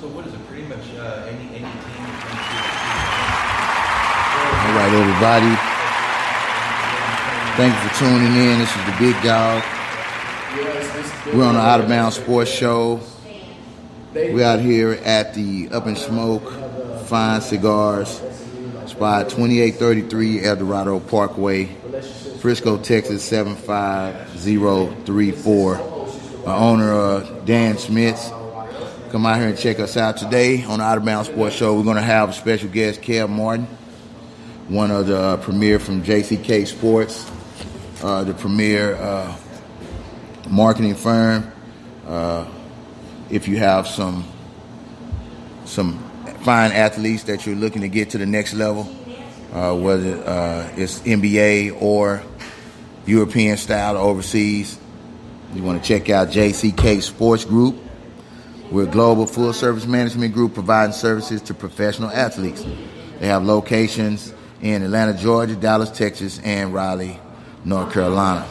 So what is it? Pretty much any team that comes All right, everybody. Thank you for tuning in. This is the Big Dog. We're on the Out of Bounds Sports Show. We're out here at the Up and Smoke Fine Cigars, spot 2833 Eldorado Parkway, Frisco, Texas 75034. Our owner, Dan Smith. Come out here and check us out today on the Out of Bounds Sports Show. We're going to have a special guest, Kev Martin, one of the premier from JCK Sports, the premier marketing firm. If you have some fine athletes that you're looking to get to the next level, whether it's NBA or European style or overseas, you want to check out JCK Sports Group. We're a global full-service management group providing services to professional athletes. They have locations in Atlanta, Georgia, Dallas, Texas, and Raleigh, North Carolina.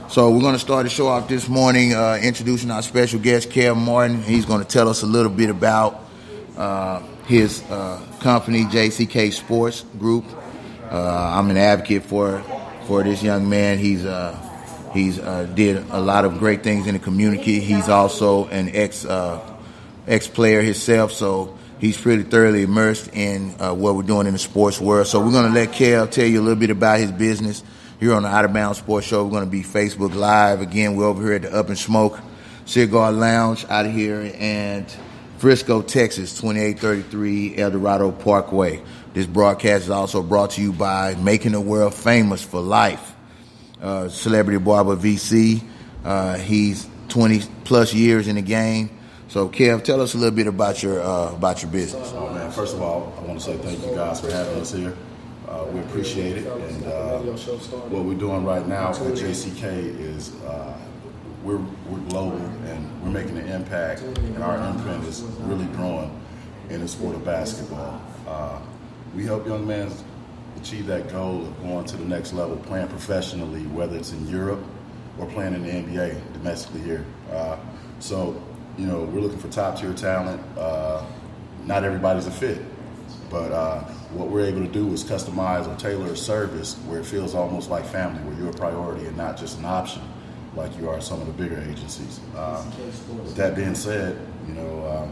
So we're going to start the show off this morning introducing our special guest, Kev Martin. He's going to tell us a little bit about his company, JCK Sports Group. I'm an advocate for this young man. He's did a lot of great things in the community. He's also an ex-player himself, so he's pretty thoroughly immersed in what we're doing in the sports world. So we're going to let Kev tell you a little bit about his business. Here on the Out of Bounds Sports Show, we're going to be Facebook Live. Again, we're over here at the Up and Smoke Cigar Lounge out of here in Frisco, Texas, 2833 Eldorado Parkway. This broadcast is also brought to you by Making the World Famous for Life, Celebrity Barber VC. He's 20-plus years in the game. So, Kev, tell us a little bit about your business. Oh, man, first of all, I want to say thank you guys for having us here. We appreciate it, and what we're doing right now at JCK is we're global, and we're making an impact, and our imprint is really growing in the sport of basketball. We help young men achieve that goal of going to the next level, playing professionally, whether it's in Europe or playing in the NBA domestically here. So, you know, we're looking for top-tier talent. Not everybody's a fit. But what we're able to do is customize or tailor a service where it feels almost like family, where you're a priority and not just an option like you are some of the bigger agencies. With that being said, you know,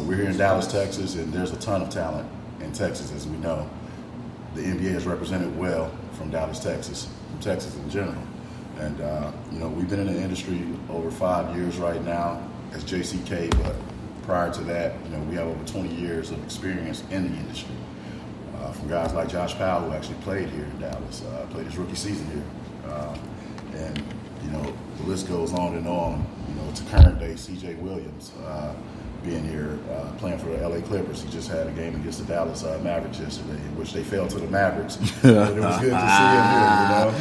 we're here in Dallas, Texas, and there's a ton of talent in Texas, as we know. The NBA is represented well from Dallas, Texas, from Texas in general. And, you know, we've been in the industry over 5 years right now as JCK, but prior to that, you know, we have over 20 years of experience in the industry. From guys like Josh Powell, who actually played here in Dallas, played his rookie season here. And, you know, the list goes on and on. You know, to current day, C.J. Williams being here, playing for the L.A. Clippers. He just had a game against the Dallas Mavericks yesterday, in which they fell to the Mavericks. But it was good to see him here, you know.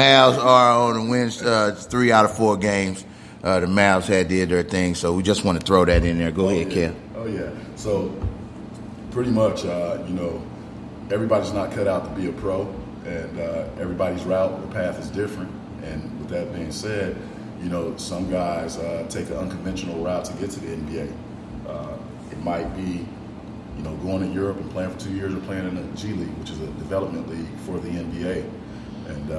Mavs are on the win 3 out of 4 games. The Mavs did their thing, so we just want to throw that in there. Go ahead, Kev. Oh, yeah. So, pretty much, you know, everybody's not cut out to be a pro, and everybody's route or path is different. And with that being said, you know, some guys take an unconventional route to get to the NBA. It might be, you know, going to Europe and playing for 2 years or playing in the G League, which is a development league for the NBA. And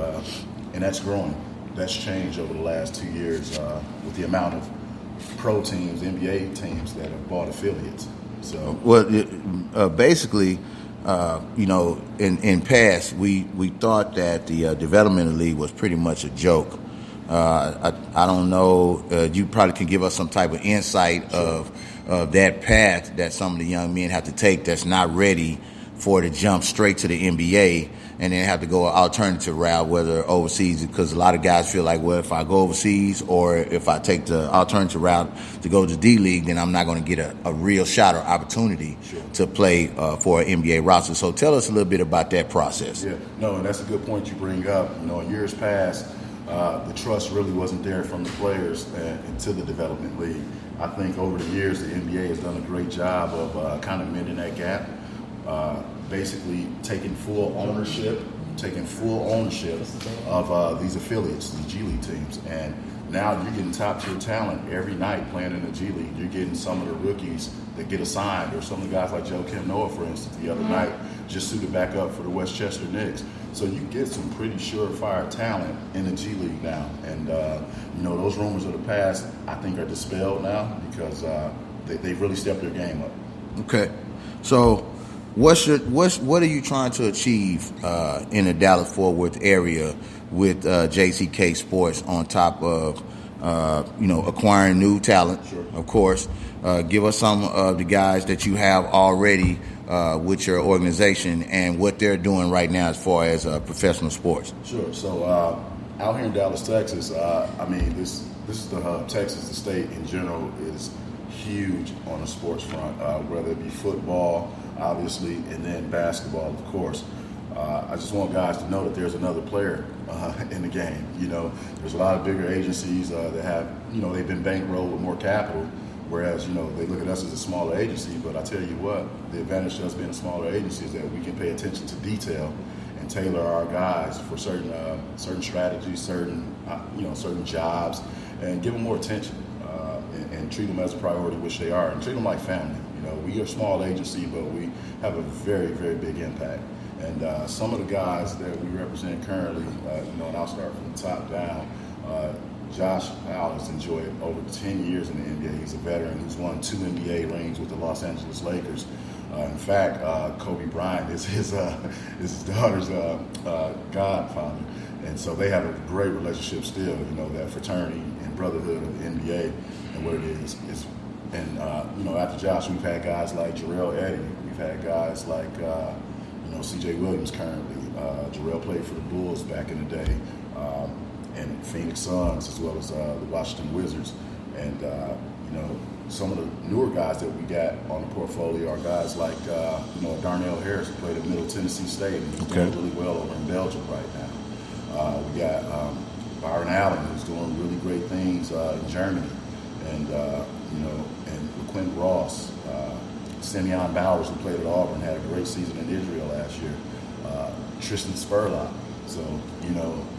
that's growing. That's changed over the last 2 years with the amount of pro teams, NBA teams that have bought affiliates. So, well, basically, you know, in past we thought that the developmental league was pretty much a joke. I don't know. You probably can give us some type of insight of that path that some of the young men have to take that's not ready for the jump straight to the NBA, and then have to go an alternative route, whether overseas, because a lot of guys feel like, well, if I go overseas or if I take the alternative route to go to D-League, then I'm not going to get a real shot or opportunity to play for an NBA roster. So tell us a little bit about that process. Yeah, no, and that's a good point you bring up. You know, in years past, the trust really wasn't there from the players into the development league. I think over the years, the NBA has done a great job of kind of mending that gap. Basically taking full ownership of these affiliates, these G League teams, and now you're getting top tier talent every night playing in the G League. You're getting some of the rookies that get assigned, or some of the guys like Joe Kim Noah, for instance, the other night just suited back up for the Westchester Knicks. So you get some pretty surefire talent in the G League now, and those rumors of the past I think are dispelled now because they've really stepped their game up. Okay, so what are you trying to achieve in the Dallas-Fort Worth area with JCK Sports on top of acquiring new talent? Sure. Of course. Give us some of the guys that you have already with your organization and what they're doing right now as far as professional sports. Sure. So out here in Dallas, Texas, this is the hub. Texas, the state in general, is huge on the sports front, whether it be football, obviously, and then basketball, of course. I just want guys to know that there's another player in the game. There's a lot of bigger agencies that have, they've been bankrolled with more capital, whereas, they look at us as a smaller agency. But I tell you what, the advantage to us being a smaller agency is that we can pay attention to detail and tailor our guys for certain strategies, certain jobs, and give them more attention and treat them as a priority, which they are, and treat them like family. We are a small agency, but we have a very, very big impact. And some of the guys that we represent currently, and I'll start from the top down. Josh Powell has enjoyed over 10 years in the NBA. He's a veteran who's won 2 NBA rings with the Los Angeles Lakers. In fact, Kobe Bryant is his daughter's godfather. And so they have a great relationship still, that fraternity and brotherhood of the NBA and what it is. And after Josh, we've had guys like Jarrell Eddy. We've had guys like, C.J. Williams currently. Jarrell played for the Bulls back in the day. And Phoenix Suns, as well as the Washington Wizards. And, some of the newer guys that we got on the portfolio are guys like, Darnell Harris, who played at Middle Tennessee State, and he's doing really well over in Belgium right now. We got Byron Allen, who's doing really great things in Germany. And, and Quentin Ross, Simeon Bowers, who played at Auburn, had a great season in Israel last year. Tristan Spurlock. So,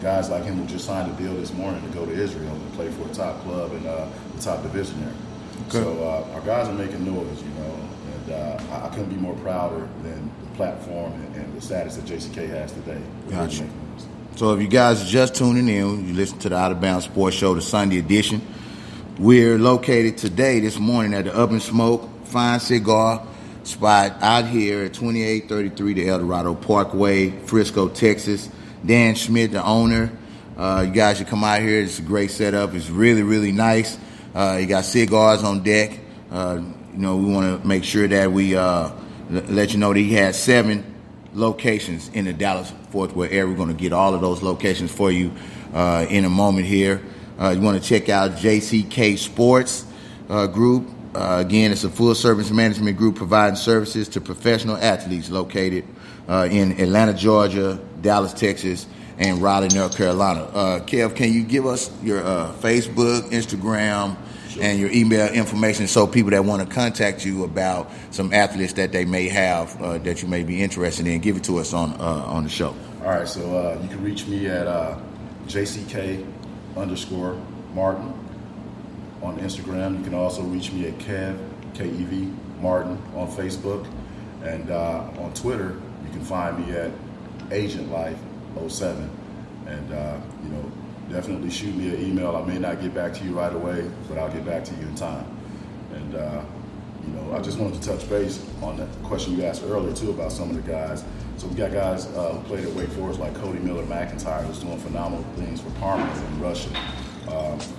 guys like him who just signed a deal this morning to go to Israel and play for a top club in the top division there. Okay. So our guys are making noise, and I couldn't be more prouder than the platform and the status that JCK has today. Gotcha. So if you guys are just tuning in, you listen to the Out of Bounds Sports Show, the Sunday edition. We're located today, this morning, at the Up and Smoke Fine Cigar spot out here at 2833 the Eldorado Parkway, Frisco, Texas. Dan Schmidt, the owner. You guys should come out here. It's a great setup. It's really, really nice. You got cigars on deck. We want to make sure that we let you know that he has 7 locations in the Dallas-Fort Worth area. We're going to get all of those locations for you in a moment here. You want to check out JCK Sports Group. Again, it's a full-service management group providing services to professional athletes located in Atlanta, Georgia, Dallas, Texas, and Raleigh, North Carolina. Kev, can you give us your Facebook, Instagram, sure, and your email information so people that want to contact you about some athletes that they may have that you may be interested in, give it to us on the show. All right, so you can reach me at JCK_Martin on Instagram. You can also reach me at Kev Martin on Facebook. And on Twitter, you can find me at AgentLife07. And, definitely shoot me an email. I may not get back to you right away, but I'll get back to you in time. And, I just wanted to touch base on that question you asked earlier, too, about some of the guys. So we got guys who played at Wake Forest like Cody Miller-McIntyre, who's doing phenomenal things for Parma in Russia.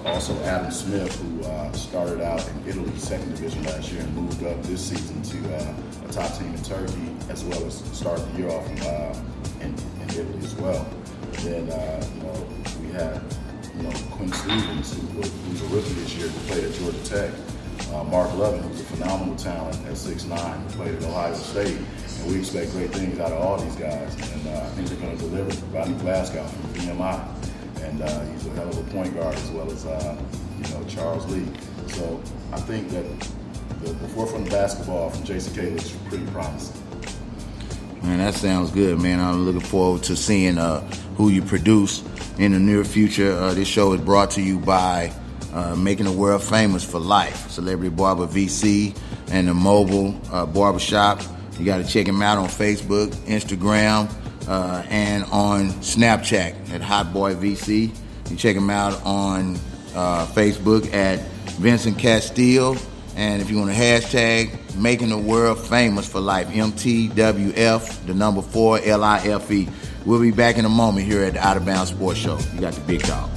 Also Adam Smith, who started out in Italy, 2nd division last year, and moved up this season to a top team in Turkey, as well as started the year off in Italy as well. And then, we have, Quinn Stevens, who's a rookie this year, who played at Georgia Tech. Mark Lovin, who's a phenomenal talent at 6'9", who played at Ohio State. And we expect great things out of all these guys. And I think they're going to deliver. Rodney Glasgow from BMI. And he's a hell of a point guard, as well as, Charles Lee. So I think that the forefront of basketball from JCK looks pretty promising. Man, that sounds good, man. I'm looking forward to seeing who you produce in the near future. This show is brought to you by Making the World Famous for Life, Celebrity Barber VC, and the mobile barbershop. You got to check him out on Facebook, Instagram, and on Snapchat at Hot Boy VC. You check him out on Facebook at Vincent Castile. And if you want to hashtag Making the World Famous for Life, MTWF, the number 4, LIFE. We'll be back in a moment here at the Out of Bounds Sports Show. You got the big dog.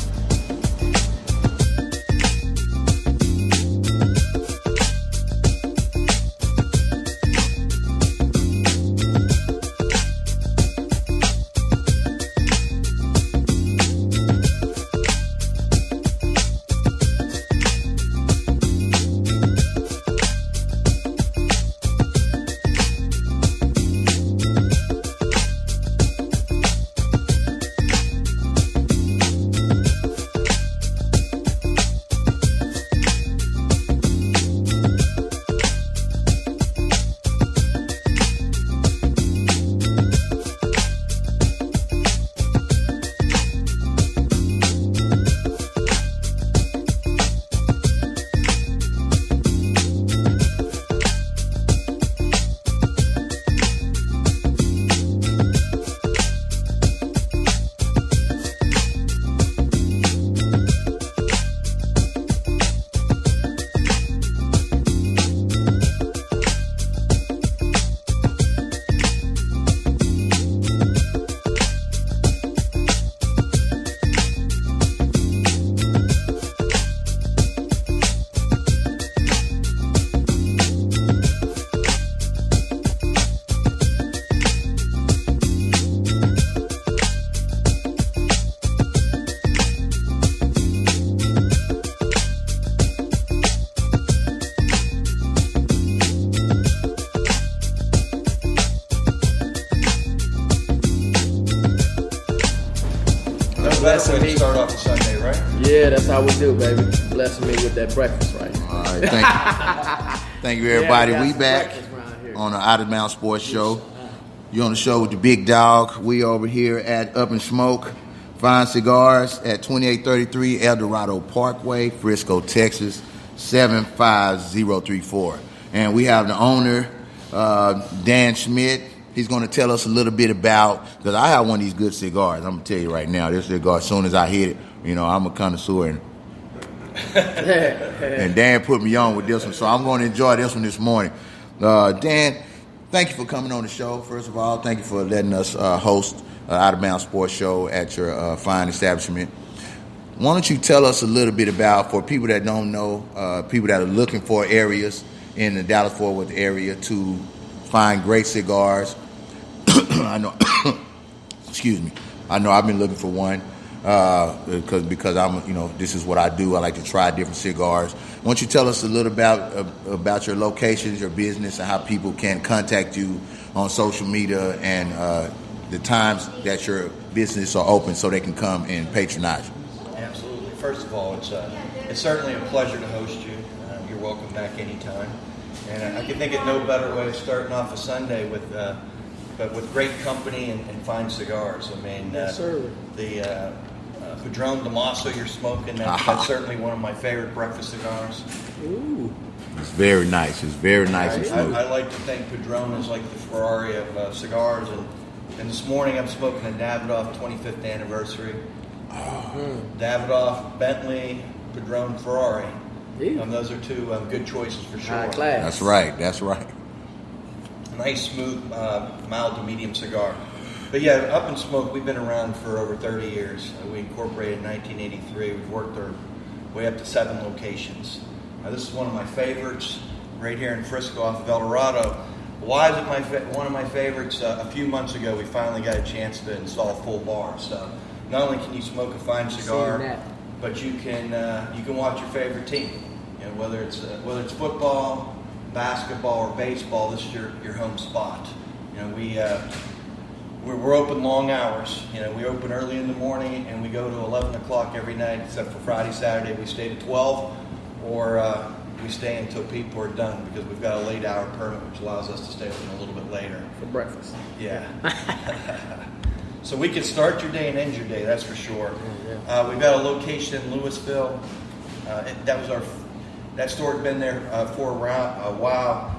Better way to start off a Sunday, right? Yeah, that's how we do, baby. Blessing me with that breakfast, right? All right, thank you. Thank you, everybody. Yeah, We back on the Out of Bounds Sports Show. You're on the show with the big dog. We over here at Up and Smoke Fine Cigars at 2833 Eldorado Parkway, Frisco, Texas, 75034. And we have the owner, Dan Schmidt. He's going to tell us a little bit about, because I have one of these good cigars. I'm going to tell you right now, this cigar, as soon as I hit it, you know, I'm a connoisseur. And Dan put me on with this one, so I'm going to enjoy this one this morning. Dan, thank you for coming on the show, first of all. Thank you for letting us host Out of Bounds Sports Show at your fine establishment. Why don't you tell us a little bit about, for people that don't know, people that are looking for areas in the Dallas-Fort Worth area to find great cigars. I know, excuse me. I know I've been looking for one because I'm, you know, this is what I do. I like to try different cigars. Why don't you tell us a little about your locations, your business, and how people can contact you on social media and the times that your business are open so they can come and patronize you. Absolutely. First of all, it's certainly a pleasure to host you. You're welcome back anytime. And I can think of no better way of starting off a Sunday but with great company and fine cigars. I mean, yes, sir. The Padron Damaso you're smoking, that's certainly one of my favorite breakfast cigars. Ooh. It's very nice. It's very nice and smooth. I like to think Padron is like the Ferrari of cigars. And this morning I'm smoking a Davidoff 25th anniversary. Davidoff, Bentley, Padron, Ferrari. Those are two good choices for sure. High class. That's right. That's right. A nice, smooth, mild to medium cigar. But yeah, Up and Smoke, we've been around for over 30 years. We incorporated in 1983. We've worked our way up to 7 locations. This is one of my favorites right here in Frisco off of Eldorado. Why is it one of my favorites? A few months ago, we finally got a chance to install a full bar. So not only can you smoke a fine cigar, but you can watch your favorite team. You know, whether it's football, basketball, or baseball, this is your home spot. You know, we're open long hours. You know, we open early in the morning and we go to 11 o'clock every night, except for Friday, Saturday. We stay to 12, or we stay until people are done because we've got a late hour permit, which allows us to stay open a little bit later For breakfast. Yeah. So we can start your day and end your day, that's for sure. Yeah. We've got a location in Louisville. That store had been there for a while.